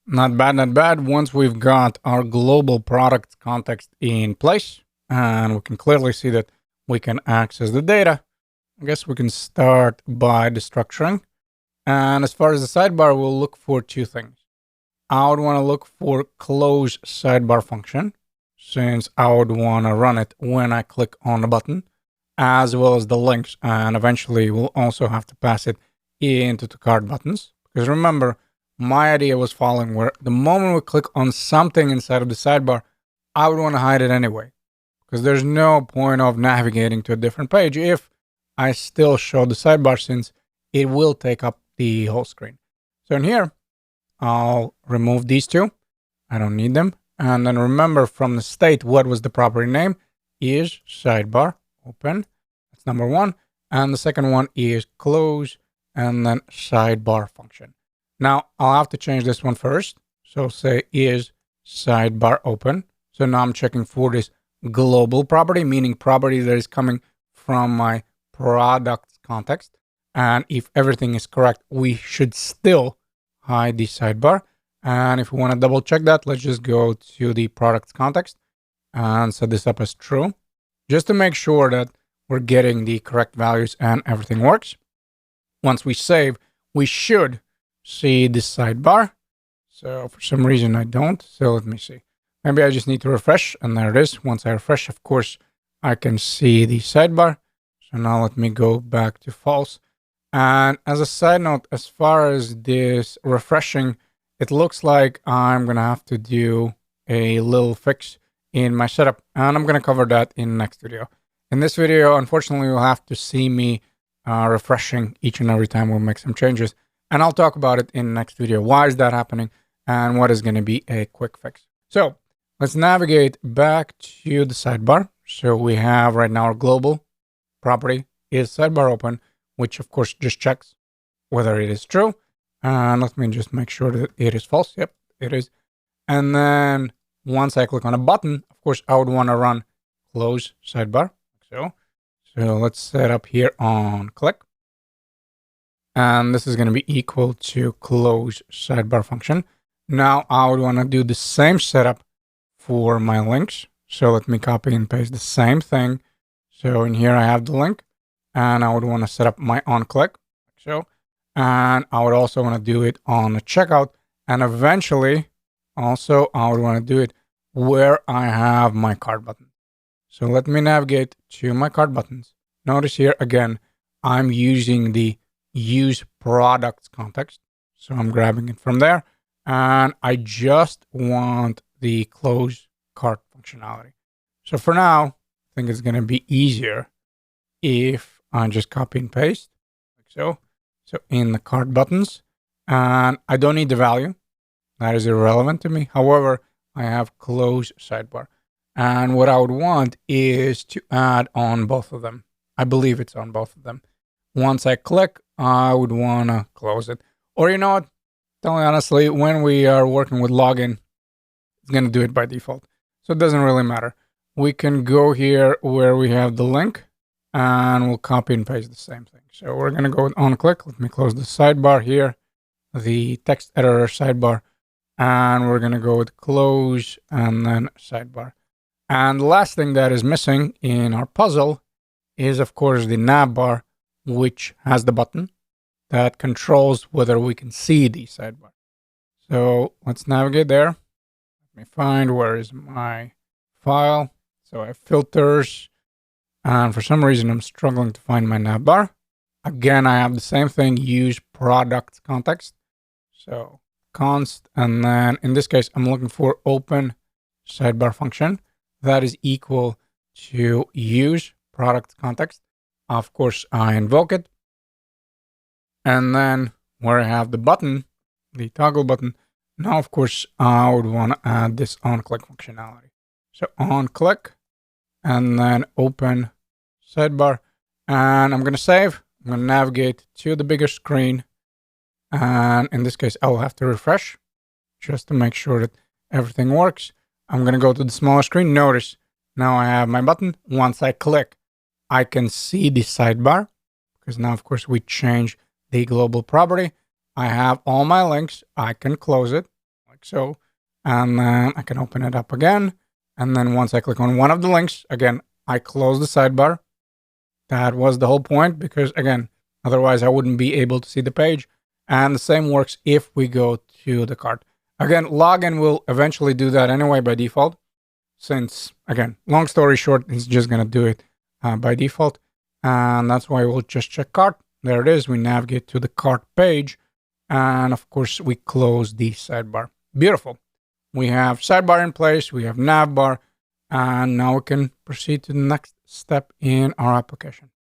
Not bad, not bad. Once we've got our global product context in place, and we can clearly see that we can access the data, I guess we can start by destructuring. And as far as the sidebar, we'll look for two things. I would want to look for close sidebar function, since I would want to run it when I click on the button, as well as the links. And eventually, we'll also have to pass it into the card buttons. Because remember, my idea was following where the moment we click on something inside of the sidebar, I would want to hide it anyway. Because there's no point of navigating to a different page if I still show the sidebar, since it will take up the whole screen. So in here, I'll remove these two. I don't need them. And then remember from the state, what was the property name is sidebar open. That's number one. And the second one is close and then sidebar function. Now I'll have to change this one first. So say is sidebar open. So now I'm checking for this global property, meaning property that is coming from my product context. And if everything is correct, we should still hide the sidebar. And if we want to double check that, let's just go to the product context and set this up as true, just to make sure that we're getting the correct values and everything works. Once we save, we should see this sidebar. So for some reason I don't. So let me see. Maybe I just need to refresh, and there it is. Once I refresh, of course, I can see the sidebar. So now let me go back to false. And as a side note, as far as this refreshing, it looks like I'm gonna have to do a little fix in my setup, and I'm gonna cover that in the next video. In this video, unfortunately, you'll have to see me refreshing each and every time we make some changes, and I'll talk about it in the next video. Why is that happening, and what is going to be a quick fix? So let's navigate back to the sidebar. So we have right now our global property is sidebar open, which of course just checks whether it is true. And let me just make sure that it is false. Yep, it is. And then once I click on a button, of course, I would want to run close sidebar. So let's set up here on click. And this is going to be equal to close sidebar function. Now I would want to do the same setup for my links. So let me copy and paste the same thing. So in here I have the link, and I would want to set up my on click. So, and I would also want to do it on the checkout, and eventually also I would want to do it where I have my card button. So let me navigate to my card buttons. Notice here again, I'm using the use products context. So I'm grabbing it from there, and I just want the close cart functionality. So for now, I think it's going to be easier if I just copy and paste like so. So in the cart buttons, and I don't need the value. That is irrelevant to me. However, I have close sidebar. And what I would want is to add on both of them. I believe it's on both of them. Once I click, I would want to close it. Or you know what? Tell me honestly, when we are working with login, it's going to do it by default. So it doesn't really matter. We can go here where we have the link, and we'll copy and paste the same thing. So we're going to go with on click. Let me close the sidebar here, the text editor sidebar, and we're going to go with close and then sidebar. And the last thing that is missing in our puzzle is, of course, the nav bar, which has the button that controls whether we can see the sidebar. So let's navigate there. Let me find where is my file. So I have filters, and for some reason I'm struggling to find my nav bar. Again, I have the same thing, use product context. So const, and then in this case, I'm looking for open sidebar function. That is equal to use product context. Of course, I invoke it. And then where I have the button, the toggle button, now, of course, I would want to add this on click functionality. So on click and then open sidebar. And I'm going to save. I'm going to navigate to the bigger screen. And in this case, I'll have to refresh just to make sure that everything works. I'm going to go to the smaller screen. Notice now I have my button. Once I click, I can see the sidebar because now, of course, we change the global property. I have all my links. I can close it like like so. And then I can open it up again. And then once I click on one of the links, again, I close the sidebar. That was the whole point because, again, otherwise I wouldn't be able to see the page. And the same works if we go to the cart. Again, login will eventually do that anyway by default. Since, again, long story short, it's just going to do it by default. And that's why we'll just check cart. There it is. We navigate to the cart page. And of course, we close the sidebar. Beautiful. We have sidebar in place. We have nav bar. And now we can proceed to the next step in our application.